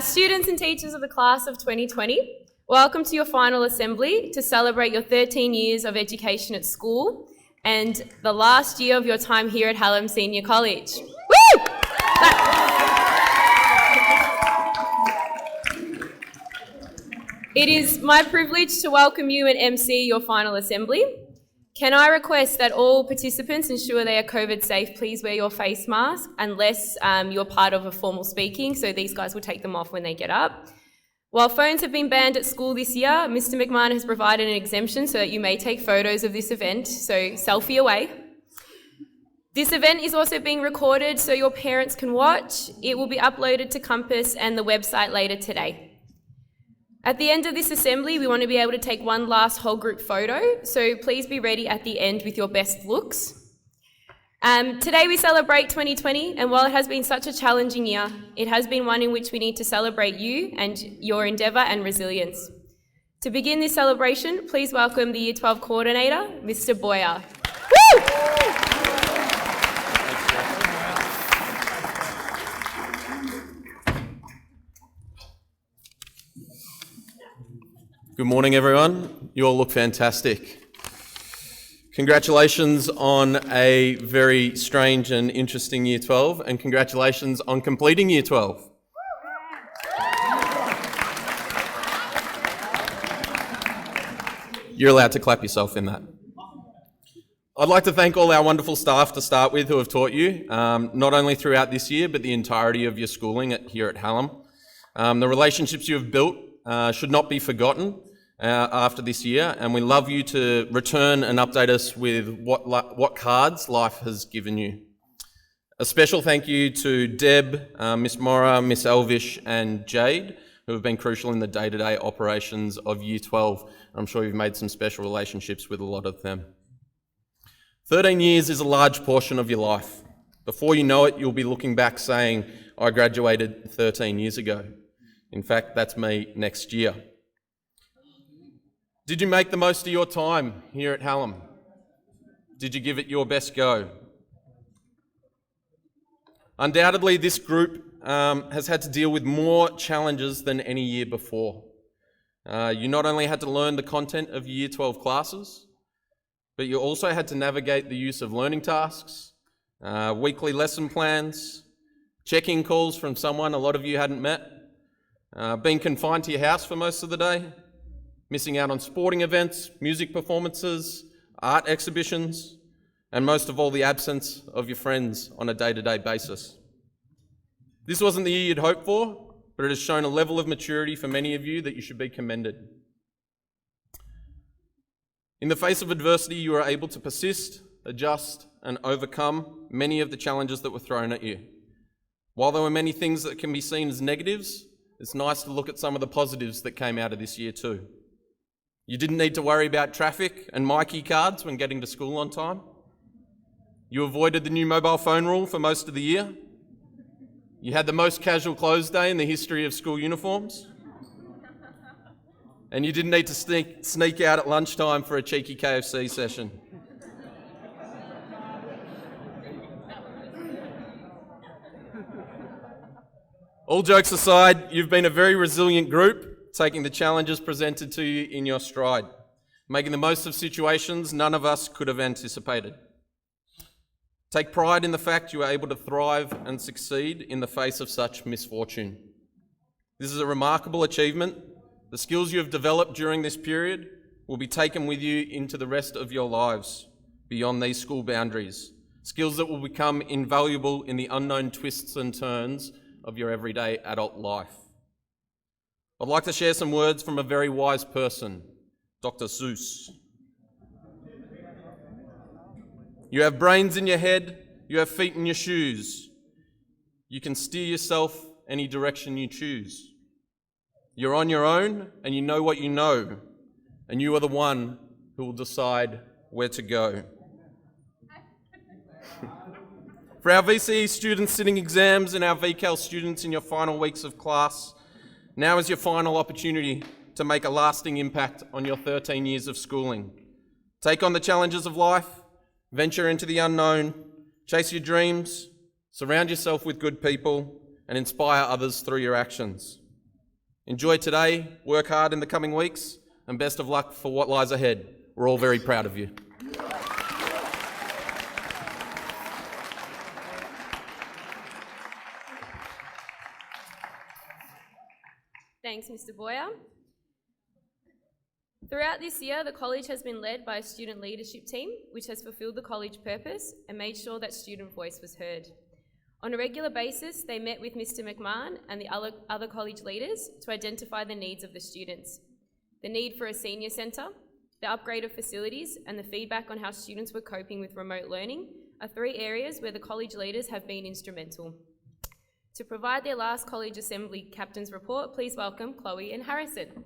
Students and teachers of the class of 2020, welcome to your final assembly to celebrate your 13 years of education at school and the last year of your time here at Hallam Senior College. Woo! It is my privilege to welcome you and MC your final assembly. Can I request that all participants ensure they are COVID safe? Please wear your face mask unless you're part of a formal speaking, so these guys will take them off when they get up. While phones have been banned at school this year, Mr. McMahon has provided an exemption so that you may take photos of this event, so selfie away. This event is also being recorded so your parents can watch. It will be uploaded to Compass and the website later today. At the end of this assembly, we want to be able to take one last whole group photo, so please be ready at the end with your best looks. Today we celebrate 2020, and while it has been such a challenging year, it has been one in which we need to celebrate you and your endeavour and resilience. To begin this celebration, please welcome the Year 12 coordinator, Mr. Boyer. Woo! Good morning, everyone. You all look fantastic. Congratulations on a very strange and interesting Year 12, and congratulations on completing Year 12. You're allowed to clap yourself in that. I'd like to thank all our wonderful staff to start with who have taught you, not only throughout this year, but the entirety of your schooling here at Hallam. The relationships you have built should not be forgotten after this year, and we love you to return and update us with what cards life has given you. A special thank you to Deb, Miss Mora, Miss Elvish and Jade, who have been crucial in the day-to-day operations of Year 12. I'm sure you've made some special relationships with a lot of them. 13 years is a large portion of your life. Before you know it, you'll be looking back saying, I graduated 13 years ago. In fact, that's me next year. Did you make the most of your time here at Hallam? Did you give it your best go? Undoubtedly, this group has had to deal with more challenges than any year before. You not only had to learn the content of Year 12 classes, but you also had to navigate the use of learning tasks, weekly lesson plans, check-in calls from someone a lot of you hadn't met, being confined to your house for most of the day, missing out on sporting events, music performances, art exhibitions, and most of all, the absence of your friends on a day-to-day basis. This wasn't the year you'd hoped for, but it has shown a level of maturity for many of you that you should be commended. In the face of adversity, you were able to persist, adjust, and overcome many of the challenges that were thrown at you. While there were many things that can be seen as negatives, it's nice to look at some of the positives that came out of this year too. You didn't need to worry about traffic and Mikey cards when getting to school on time. You avoided the new mobile phone rule for most of the year. You had the most casual clothes day in the history of school uniforms. And you didn't need to sneak out at lunchtime for a cheeky KFC session. All jokes aside, you've been a very resilient group, taking the challenges presented to you in your stride, making the most of situations none of us could have anticipated. Take pride in the fact you are able to thrive and succeed in the face of such misfortune. This is a remarkable achievement. The skills you have developed during this period will be taken with you into the rest of your lives, beyond these school boundaries, skills that will become invaluable in the unknown twists and turns of your everyday adult life. I'd like to share some words from a very wise person, Dr. Seuss. You have brains in your head, you have feet in your shoes. You can steer yourself any direction you choose. You're on your own and you know what you know, and you are the one who will decide where to go. For our VCE students sitting exams and our VCAL students in your final weeks of class, now is your final opportunity to make a lasting impact on your 13 years of schooling. Take on the challenges of life, venture into the unknown, chase your dreams, surround yourself with good people, and inspire others through your actions. Enjoy today, work hard in the coming weeks, and best of luck for what lies ahead. We're all very proud of you. Thanks, Mr. Boyer. Throughout this year, the college has been led by a student leadership team, which has fulfilled the college purpose and made sure that student voice was heard. On a regular basis, they met with Mr. McMahon and the other college leaders to identify the needs of the students. The need for a senior centre, the upgrade of facilities, and the feedback on how students were coping with remote learning are 3 areas where the college leaders have been instrumental. To provide their last College Assembly Captain's Report, please welcome Chloe and Harrison.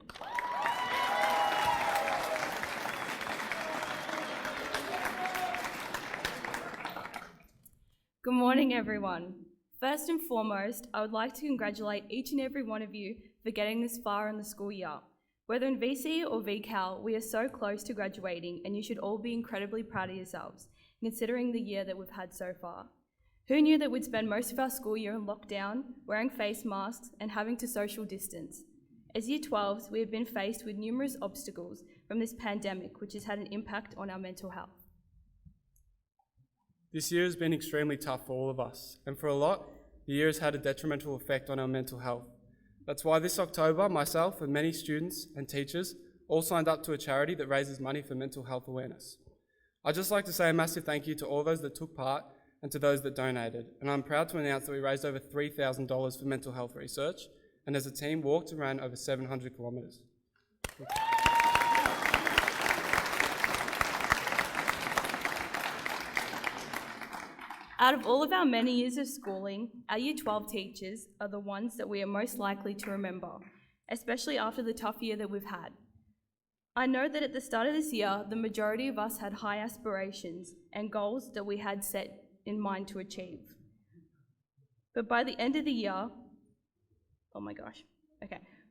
Good morning, everyone. First and foremost, I would like to congratulate each and every one of you for getting this far in the school year. Whether in VC or VCAL, we are so close to graduating, and you should all be incredibly proud of yourselves, considering the year that we've had so far. Who knew that we'd spend most of our school year in lockdown, wearing face masks, and having to social distance? As Year 12s, we have been faced with numerous obstacles from this pandemic, which has had an impact on our mental health. This year has been extremely tough for all of us, and for a lot, the year has had a detrimental effect on our mental health. That's why this October, myself and many students and teachers all signed up to a charity that raises money for mental health awareness. I'd just like to say a massive thank you to all those that took part and to those that donated, and I'm proud to announce that we raised over $3,000 for mental health research, and as a team walked and ran over 700 kilometres. Out of all of our many years of schooling, our Year 12 teachers are the ones that we are most likely to remember, especially after the tough year that we've had. I know that at the start of this year, the majority of us had high aspirations and goals that we had set in mind to achieve. But by the end of the year,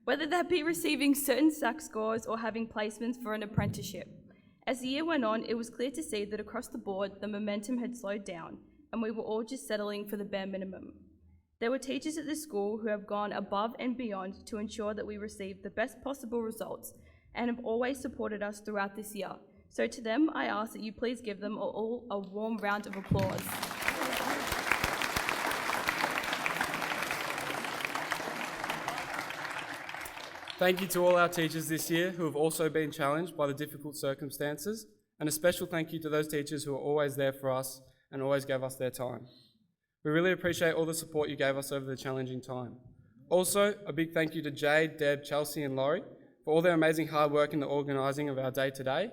whether that be receiving certain SAC scores or having placements for an apprenticeship, as the year went on, it was clear to see that across the board, the momentum had slowed down, and we were all just settling for the bare minimum. There were teachers at this school who have gone above and beyond to ensure that we receive the best possible results and have always supported us throughout this year. So to them, I ask that you please give them all a warm round of applause. Thank you to all our teachers this year who have also been challenged by the difficult circumstances, and a special thank you to those teachers who are always there for us and always gave us their time. We really appreciate all the support you gave us over the challenging time. Also, a big thank you to Jade, Deb, Chelsea and Laurie for all their amazing hard work in the organising of our day today,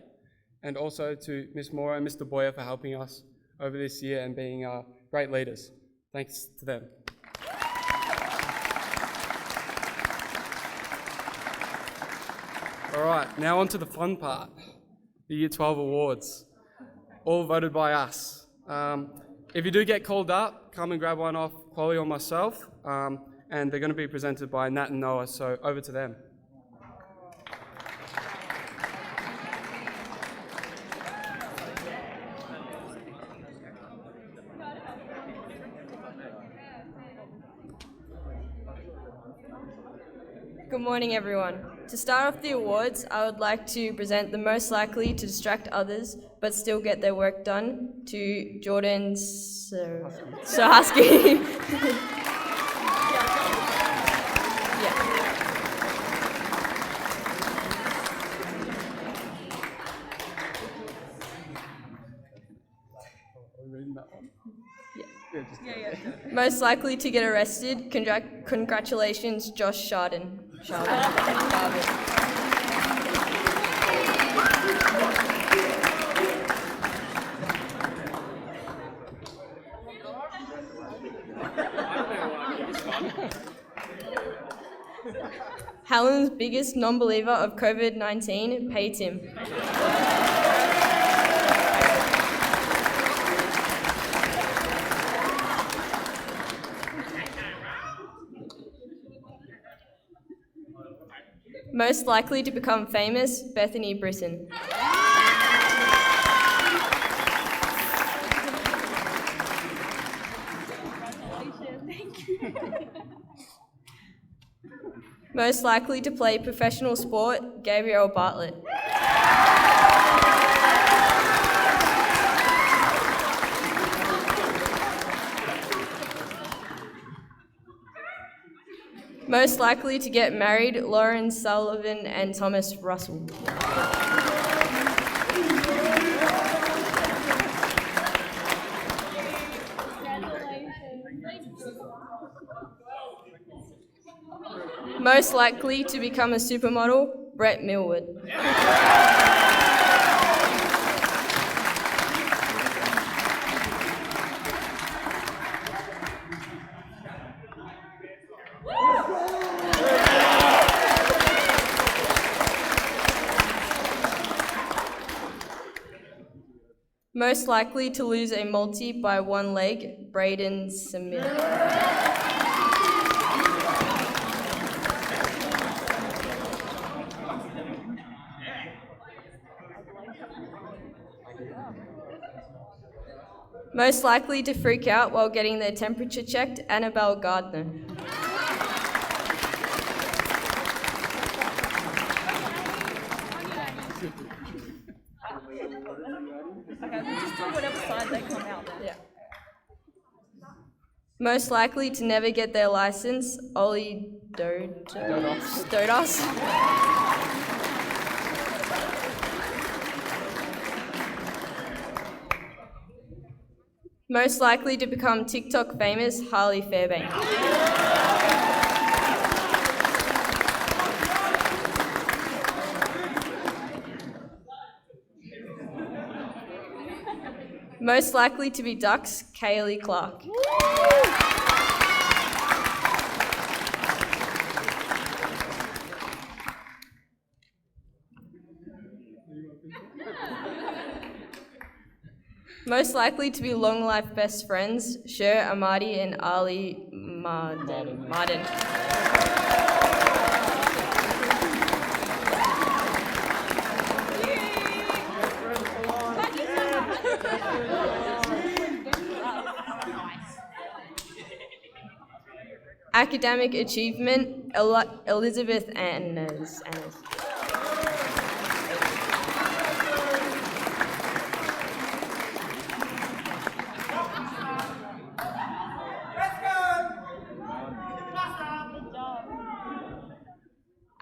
and also to Ms Moore and Mr Boyer for helping us over this year and being great leaders. Thanks to them. All right, now on to the fun part, the Year 12 awards, all voted by us. If you do get called up, come and grab one off Chloe or myself, and they're going to be presented by Nat and Noah, so over to them. Good morning, everyone. To start off the awards, I would like to present the most likely to distract others but still get their work done to Jordan Sohaski. Most likely to get arrested, congratulations, Josh Chardon. Hallam's biggest non-believer of COVID-19, Pay Tim. Most likely to become famous, Bethany Brisson. Thank you. Most likely to play professional sport, Gabrielle Bartlett. Most likely to get married, Lauren Sullivan and Thomas Russell. Most likely to become a supermodel, Brett Millwood. Most likely to lose a multi by one leg, Braden Samir. Most likely to freak out while getting their temperature checked, Annabelle Gardner. Most likely to never get their license, Ollie Dodos. Most likely to become TikTok famous, Harley Fairbank. Most likely to be Ducks, Kaylee Clark. Most likely to be long life best friends, Sher Amadi and Ali Marden. Academic achievement, Elizabeth Annes.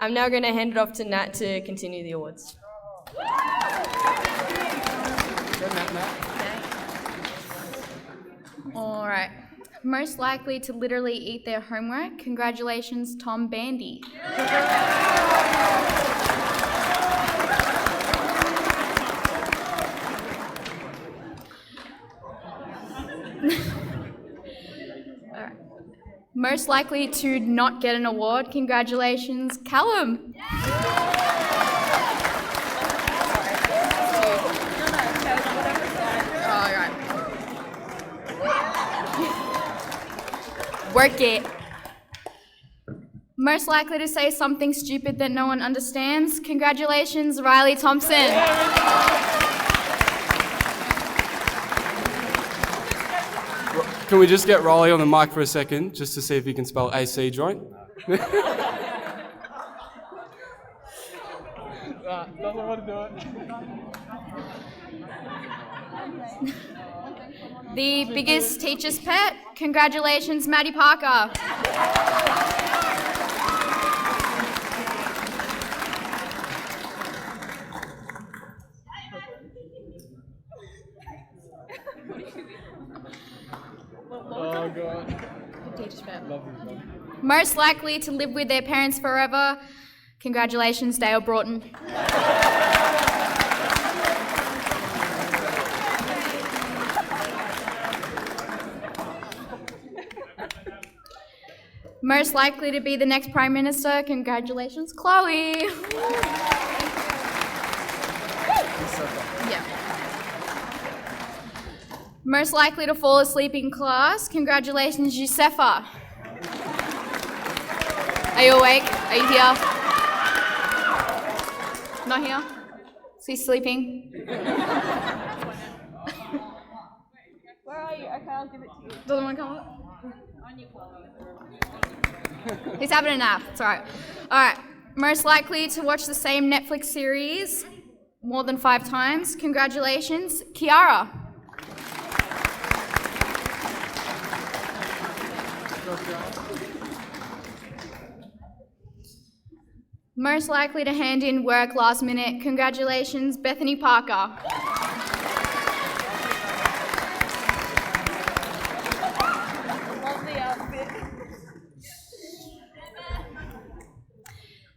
I'm now going to hand it off to Nat to continue the awards. All right. Most likely to literally eat their homework, congratulations, Tom Bandy. All right. Most likely to not get an award, congratulations, Callum. All right. Work it. Most likely to say something stupid that no one understands, congratulations, Riley Thompson. Can we just get Riley on the mic for a second, just to see if he can spell AC joint? Doesn't want to do it. The biggest teacher's pet, congratulations, Maddie Parker. Oh, God. Teacher's pet. Love you. Most likely to live with their parents forever, congratulations, Dale Broughton. Most likely to be the next Prime Minister, congratulations, Chloe. Yeah. Most likely to fall asleep in class, congratulations, Josefa. Are you awake? Are you here? Not here? Is he sleeping? Where are you? Okay, I'll give it to you. Doesn't want to come up? He's having a nap. It's all right. All right. Most likely to watch the same Netflix series more than 5 times. Congratulations, Kiara. Most likely to hand in work last minute. Congratulations, Bethany Parker.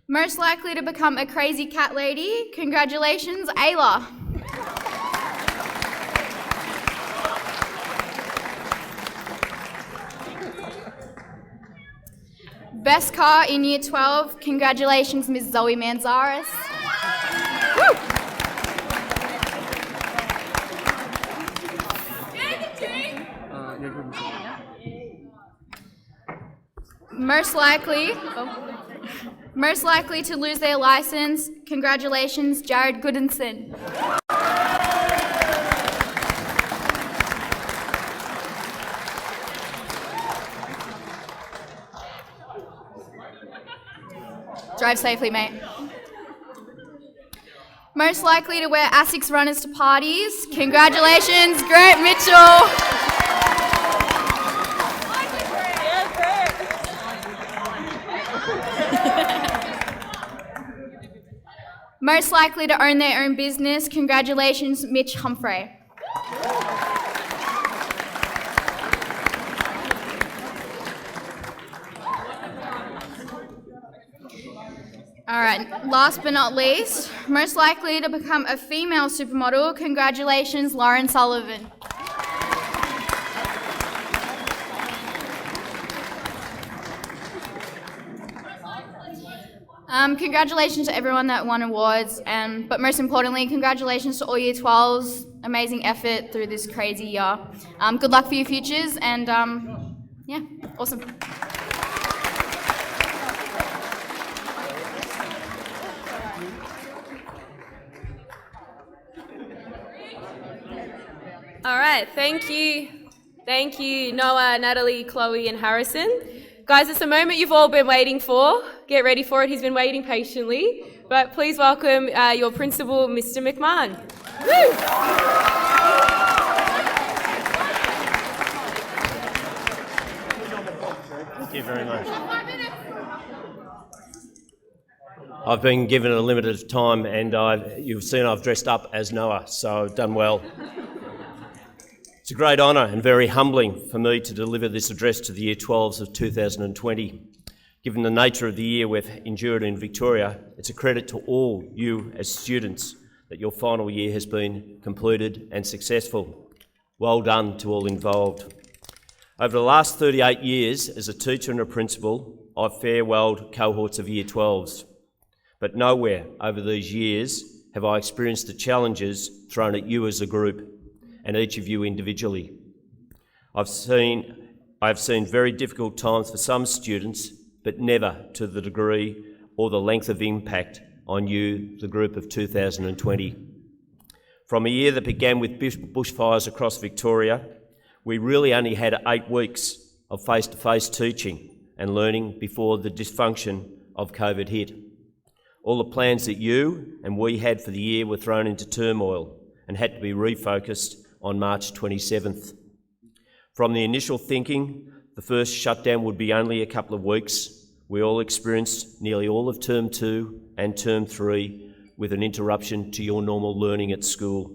Most likely to become a crazy cat lady. Congratulations, Ayla. Best car in Year 12. Congratulations, Ms. Zoe Manzares. Woo! Most likely to lose their license. Congratulations, Jared Goodinson. Drive safely, mate. Most likely to wear ASICS runners to parties. Congratulations, Grant Mitchell. Most likely to own their own business. Congratulations, Mitch Humphrey. All right, last but not least, most likely to become a female supermodel. Congratulations, Lauren Sullivan. Congratulations to everyone that won awards, but most importantly, congratulations to all Year 12s. Amazing effort through this crazy year. Good luck for your futures, and yeah, awesome. All right, thank you. Thank you, Noah, Natalie, Chloe, and Harrison. Guys, it's a moment you've all been waiting for. Get ready for it. He's been waiting patiently. But please welcome your principal, Mr. McMahon. Woo! Thank you very much. I've been given a limited time, and you've seen I've dressed up as Noah, so I've done well. It's a great honour and very humbling for me to deliver this address to the Year 12s of 2020. Given the nature of the year we've endured in Victoria, it's a credit to all you as students that your final year has been completed and successful. Well done to all involved. Over the last 38 years as a teacher and a principal, I've farewelled cohorts of Year 12s, but nowhere over these years have I experienced the challenges thrown at you as a group and each of you individually. I've seen very difficult times for some students, but never to the degree or the length of impact on you, the group of 2020. From a year that began with bushfires across Victoria, we really only had 8 weeks of face-to-face teaching and learning before the dysfunction of COVID hit. All the plans that you and we had for the year were thrown into turmoil and had to be refocused on March 27th. From the initial thinking, the first shutdown would be only a couple of weeks, we all experienced nearly all of Term 2 and Term 3 with an interruption to your normal learning at school.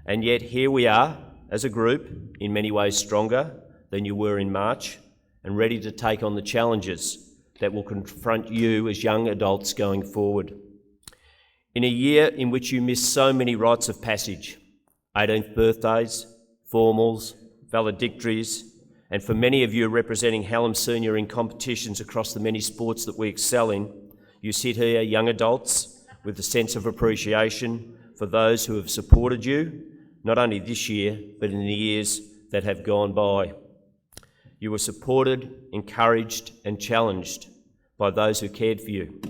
And yet here we are, as a group, in many ways stronger than you were in March, and ready to take on the challenges that will confront you as young adults going forward. In a year in which you missed so many rites of passage, 18th birthdays, formals, valedictories, and for many of you representing Hallam Senior in competitions across the many sports that we excel in, you sit here, young adults, with a sense of appreciation for those who have supported you, not only this year, but in the years that have gone by. You were supported, encouraged, and challenged by those who cared for you.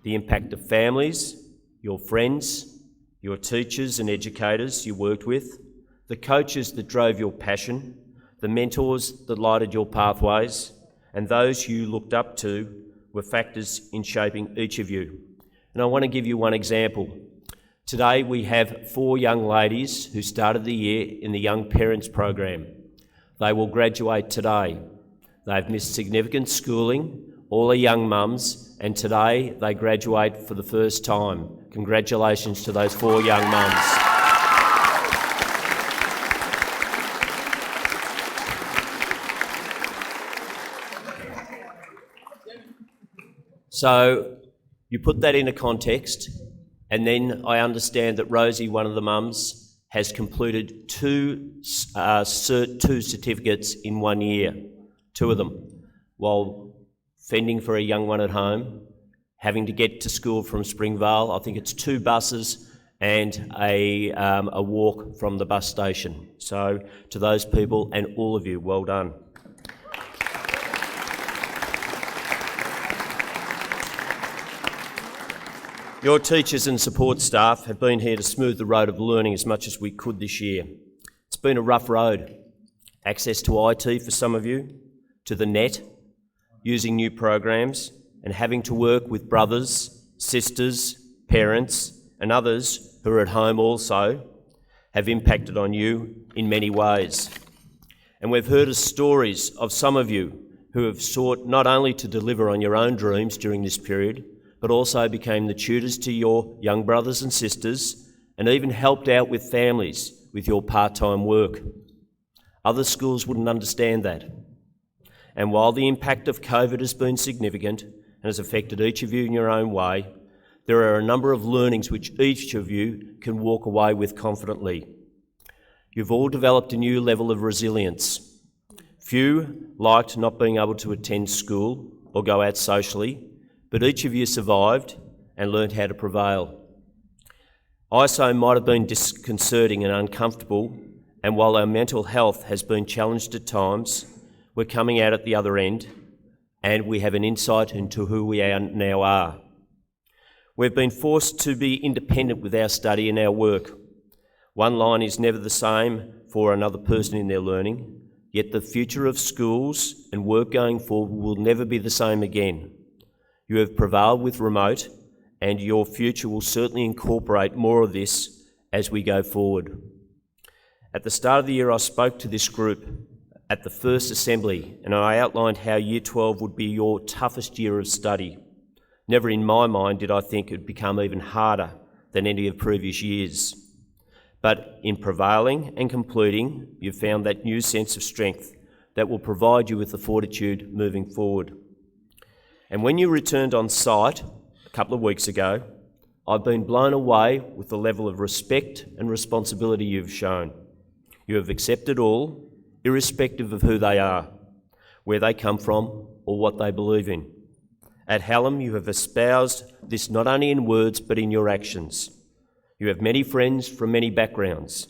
The impact of families, your friends, your teachers and educators you worked with, the coaches that drove your passion, the mentors that lighted your pathways, and those you looked up to were factors in shaping each of you. And I want to give you one example. Today we have 4 young ladies who started the year in the Young Parents program. They will graduate today. They've missed significant schooling, all are young mums, and today they graduate for the first time. Congratulations to those 4 young mums. So you put that into context, and then I understand that Rosie, one of the mums, has completed 2 certificates in 1 year, 2 of them, while fending for a young one at home, having to get to school from Springvale. I think it's 2 buses and a walk from the bus station. So to those people and all of you, well done. Your teachers and support staff have been here to smooth the road of learning as much as we could this year. It's been a rough road. Access to IT for some of you, to the net, using new programs, and having to work with brothers, sisters, parents, and others who are at home also, have impacted on you in many ways. And we've heard of stories of some of you who have sought not only to deliver on your own dreams during this period, but also became the tutors to your young brothers and sisters, and even helped out with families with your part-time work. Other schools wouldn't understand that. And while the impact of COVID has been significant and has affected each of you in your own way, there are a number of learnings which each of you can walk away with confidently. You've all developed a new level of resilience. Few liked not being able to attend school or go out socially, but each of you survived and learned how to prevail. ISO might have been disconcerting and uncomfortable, and while our mental health has been challenged at times, we're coming out at the other end, and we have an insight into who we now are. We've been forced to be independent with our study and our work. One line is never the same for another person in their learning, yet the future of schools and work going forward will never be the same again. You have prevailed with remote, and your future will certainly incorporate more of this as we go forward. At the start of the year, I spoke to this group at the first assembly, and I outlined how Year 12 would be your toughest year of study. Never in my mind did I think it would become even harder than any of previous years. But in prevailing and completing, you've found that new sense of strength that will provide you with the fortitude moving forward. And when you returned on site a couple of weeks ago, I've been blown away with the level of respect and responsibility you've shown. You have accepted all, irrespective of who they are, where they come from, or what they believe in. At Hallam, you have espoused this not only in words, but in your actions. You have many friends from many backgrounds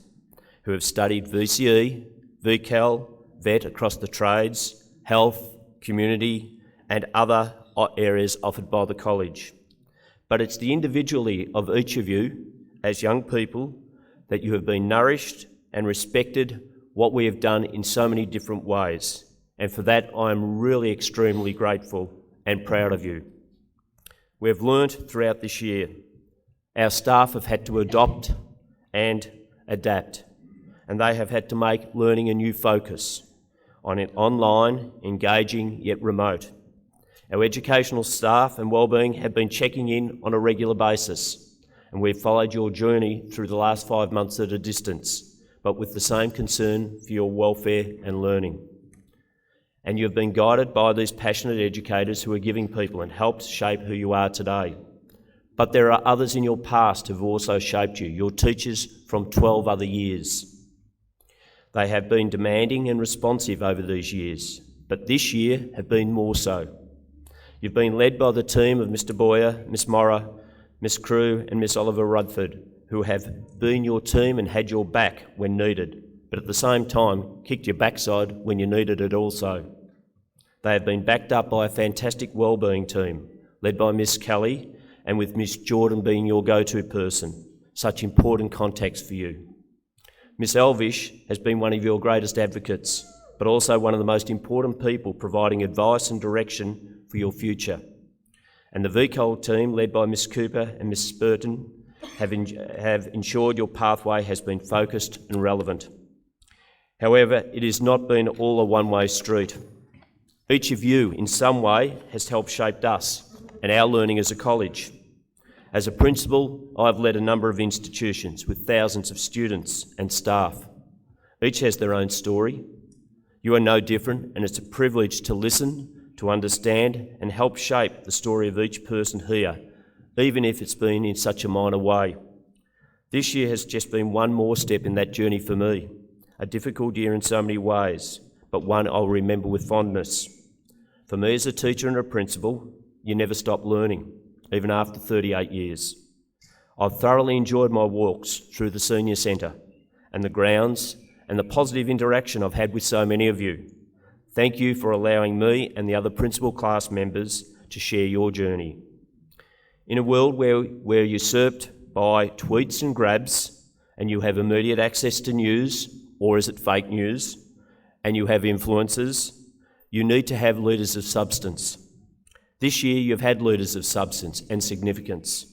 who have studied VCE, VCAL, VET across the trades, health, community, and other areas offered by the college. But it's the individuality of each of you as young people that you have been nourished and respected what we have done in so many different ways. And for that, I am really extremely grateful and proud of you. We have learnt throughout this year. Our staff have had to adopt and adapt, and they have had to make learning a new focus on it online, engaging yet remote. Our educational staff and wellbeing have been checking in on a regular basis, and we've followed your journey through the last 5 months at a distance, but with the same concern for your welfare and learning. And you've been guided by these passionate educators who are giving people and helped shape who you are today. But there are others in your past who've also shaped you, your teachers from 12 other years. They have been demanding and responsive over these years, but this year have been more so. You've been led by the team of Mr. Boyer, Miss Morra, Miss Crew and Miss Oliver Rudford, who have been your team and had your back when needed, but at the same time kicked your backside when you needed it also. They have been backed up by a fantastic wellbeing team, led by Miss Kelly and with Miss Jordan being your go-to person, such important contacts for you. Miss Elvish has been one of your greatest advocates, but also one of the most important people providing advice and direction for your future. And the VCOL team, led by Ms Cooper and Ms Spurton, have ensured your pathway has been focused and relevant. However, it has not been all a one-way street. Each of you, in some way, has helped shape us and our learning as a college. As a principal, I've led a number of institutions with thousands of students and staff. Each has their own story. You are no different, and it's a privilege to listen, to understand, and help shape the story of each person here, even if it's been in such a minor way. This year has just been one more step in that journey for me, a difficult year in so many ways, but one I'll remember with fondness. For me as a teacher and a principal, you never stop learning, even after 38 years. I've thoroughly enjoyed my walks through the senior centre and the grounds and the positive interaction I've had with so many of you. Thank you for allowing me and the other principal class members to share your journey. In a world where we're usurped by tweets and grabs, and you have immediate access to news, or is it fake news, and you have influencers, you need to have leaders of substance. This year you've had leaders of substance and significance.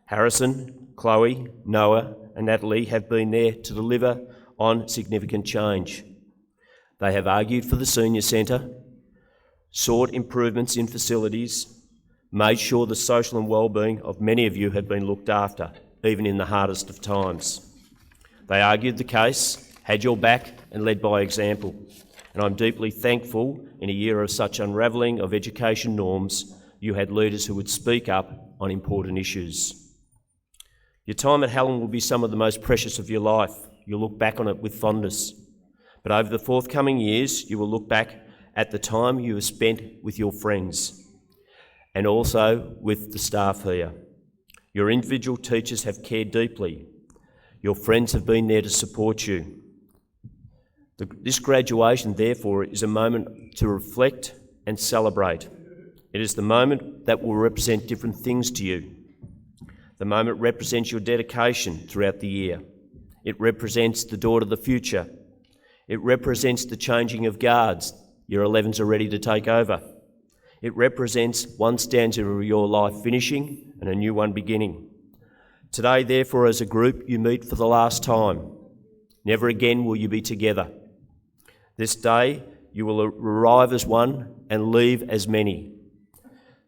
Harrison, Chloe, Noah and Natalie have been there to deliver on significant change. They have argued for the senior centre, sought improvements in facilities, made sure the social and wellbeing of many of you have been looked after, even in the hardest of times. They argued the case, had your back and led by example. And I'm deeply thankful in a year of such unravelling of education norms, you had leaders who would speak up on important issues. Your time at Hallam will be some of the most precious of your life. You'll look back on it with fondness. But over the forthcoming years, you will look back at the time you have spent with your friends and also with the staff here. Your individual teachers have cared deeply. Your friends have been there to support you. This graduation, therefore, is a moment to reflect and celebrate. It is the moment that will represent different things to you. The moment represents your dedication throughout the year. It represents the door to the future. It represents the changing of guards. Your 11s are ready to take over. It represents one stanza of your life finishing and a new one beginning. Today, therefore, as a group, you meet for the last time. Never again will you be together. This day, you will arrive as one and leave as many.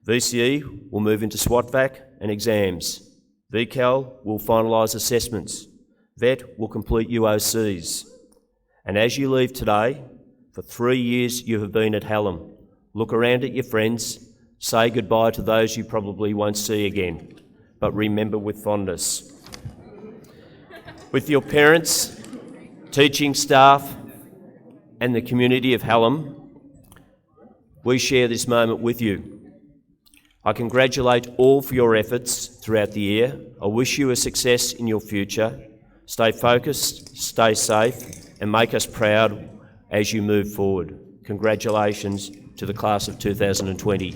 VCE will move into SWATVAC and exams. VCAL will finalise assessments. VET will complete UOCs. And as you leave today, for 3 years you have been at Hallam. Look around at your friends, say goodbye to those you probably won't see again, but remember with fondness. With your parents, teaching staff, and the community of Hallam, we share this moment with you. I congratulate all for your efforts throughout the year. I wish you a success in your future. Stay focused, stay safe, and make us proud as you move forward. Congratulations to the class of 2020.